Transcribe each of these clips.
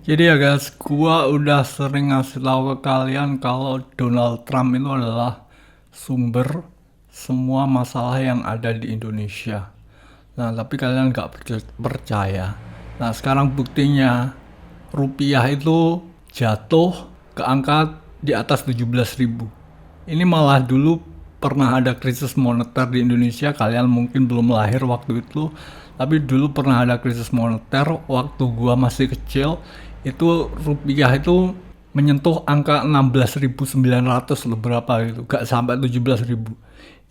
Jadi ya guys, gua udah sering ngasih tahu ke kalian kalau Donald Trump itu adalah sumber semua masalah yang ada di Indonesia. Nah, tapi kalian nggak percaya. Nah, sekarang buktinya rupiah itu jatuh ke angka di atas 17.000. Ini malah dulu pernah ada krisis moneter di Indonesia, kalian mungkin belum lahir waktu itu, tapi dulu pernah ada krisis moneter waktu gua masih kecil. Itu rupiah itu menyentuh angka 16.900 loh, berapa gitu, gak sampai 17.000.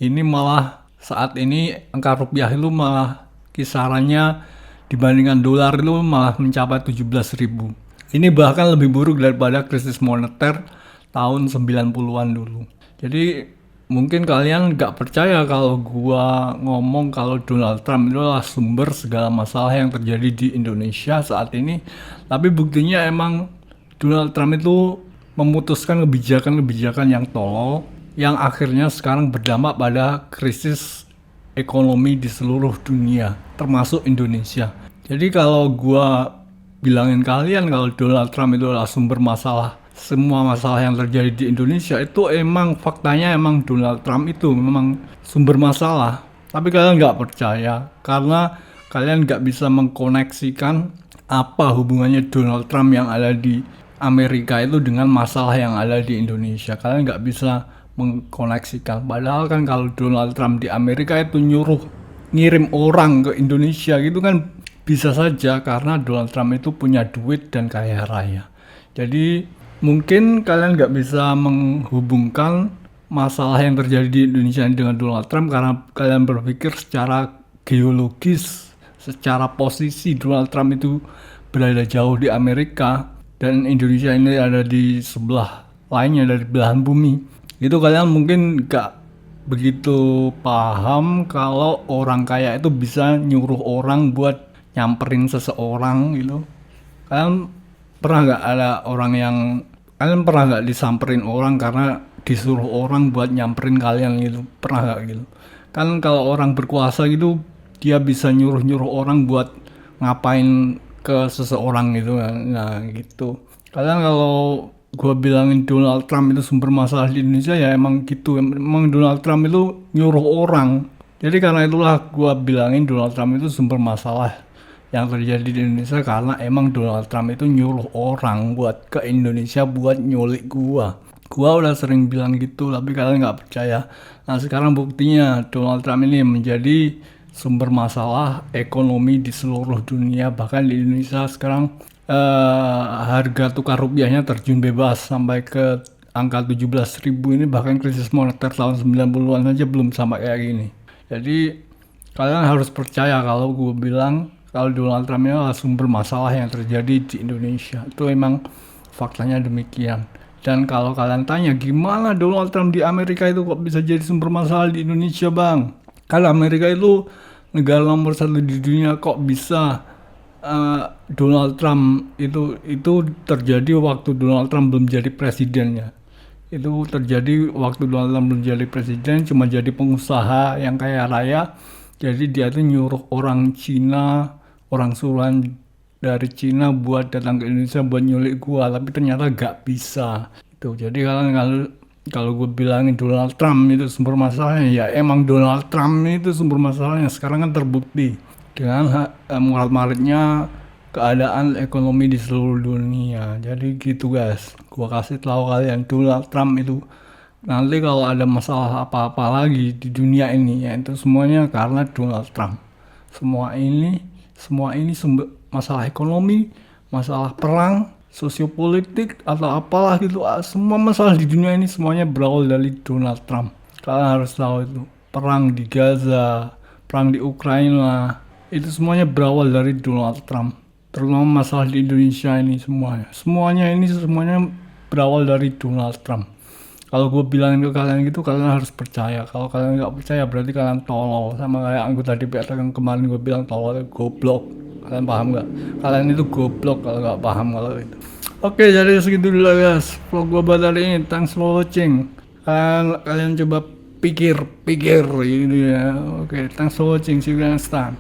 Ini malah saat ini angka rupiah itu malah kisarannya dibandingkan dolar itu malah mencapai 17.000. Ini bahkan lebih buruk daripada krisis moneter tahun 90-an dulu. Jadi mungkin kalian gak percaya kalau gua ngomong kalau Donald Trump itu adalah sumber segala masalah yang terjadi di Indonesia saat ini. Tapi buktinya emang Donald Trump itu memutuskan kebijakan-kebijakan yang tolol yang akhirnya sekarang berdampak pada krisis ekonomi di seluruh dunia, termasuk Indonesia. Jadi kalau gua bilangin kalian kalau Donald Trump itu adalah sumber masalah semua masalah yang terjadi di Indonesia, itu emang faktanya emang Donald Trump itu memang sumber masalah. Tapi kalian nggak percaya karena kalian nggak bisa mengkoneksikan apa hubungannya Donald Trump yang ada di Amerika itu dengan masalah yang ada di Indonesia. Kalian nggak bisa mengkoneksikan. Padahal kan kalau Donald Trump di Amerika itu nyuruh ngirim orang ke Indonesia gitu kan bisa saja karena Donald Trump itu punya duit dan kaya raya. Jadi mungkin kalian nggak bisa menghubungkan masalah yang terjadi di Indonesia dengan Donald Trump karena kalian berpikir secara geologis, secara posisi Donald Trump itu berada jauh di Amerika dan Indonesia ini ada di sebelah lainnya dari belahan bumi. Itu kalian mungkin nggak begitu paham kalau orang kaya itu bisa nyuruh orang buat nyamperin seseorang gitu. Kalian pernah nggak ada orang yang kalian pernah nggak disamperin orang karena disuruh orang buat nyamperin kalian gitu, pernah nggak gitu? Kan kalau orang berkuasa gitu dia bisa nyuruh orang buat ngapain ke seseorang gitu kan. Nah gitu, kalian kalau gue bilangin Donald Trump itu sumber masalah di Indonesia ya emang gitu, emang Donald Trump itu nyuruh orang. Jadi karena itulah gue bilangin Donald Trump itu sumber masalah yang terjadi di Indonesia karena emang Donald Trump itu nyuruh orang buat ke Indonesia buat nyulik gua. Gua udah sering bilang gitu tapi kalian nggak percaya. Nah sekarang buktinya Donald Trump ini menjadi sumber masalah ekonomi di seluruh dunia, bahkan di Indonesia sekarang harga tukar rupiahnya terjun bebas sampai ke angka 17.000 ini, bahkan krisis moneter tahun 90-an saja belum sampai kayak gini. Jadi kalian harus percaya kalau gue bilang kalau Donald Trump ini adalah sumber masalah yang terjadi di Indonesia. Itu emang faktanya demikian. Dan kalau kalian tanya gimana Donald Trump di Amerika itu kok bisa jadi sumber masalah di Indonesia bang? Kalau Amerika itu negara nomor 1 di dunia, kok bisa Donald Trump itu terjadi waktu Donald Trump belum jadi presidennya. Itu terjadi waktu Donald Trump belum jadi presiden, cuma jadi pengusaha yang kaya raya. Jadi dia tuh nyuruh orang Cina, orang suruhan dari Cina buat datang ke Indonesia buat nyulik gua, tapi ternyata gak bisa. Itu jadi kalau gue bilangin Donald Trump itu sumber masalahnya, ya emang Donald Trump itu sumber masalahnya. Sekarang kan terbukti dengan maret-maretnya keadaan ekonomi di seluruh dunia. Jadi gitu guys, gua kasih tahu kalian Donald Trump itu nanti kalau ada masalah apa-apa lagi di dunia ini ya itu semuanya karena Donald Trump. Semua ini sumber masalah ekonomi, masalah perang, sosiopolitik atau apalah gitu, semua masalah di dunia ini semuanya berawal dari Donald Trump. Kalian harus tahu itu. Perang di Gaza, perang di Ukraina, itu semuanya berawal dari Donald Trump. Terutama masalah di Indonesia ini semuanya berawal dari Donald Trump. Kalau gue bilangin ke kalian gitu, kalian harus percaya. Kalau kalian nggak percaya berarti kalian tolol, sama kayak anggota DPR yang kemarin gue bilang tolol, goblok. Kalian paham nggak? Kalian itu goblok kalau nggak paham kalau itu. Oke, jadi segitu dulu guys vlog gue buat hari ini. Thanks for watching. Kalian coba pikir gitu ya. Oke, thanks for watching. See you next time.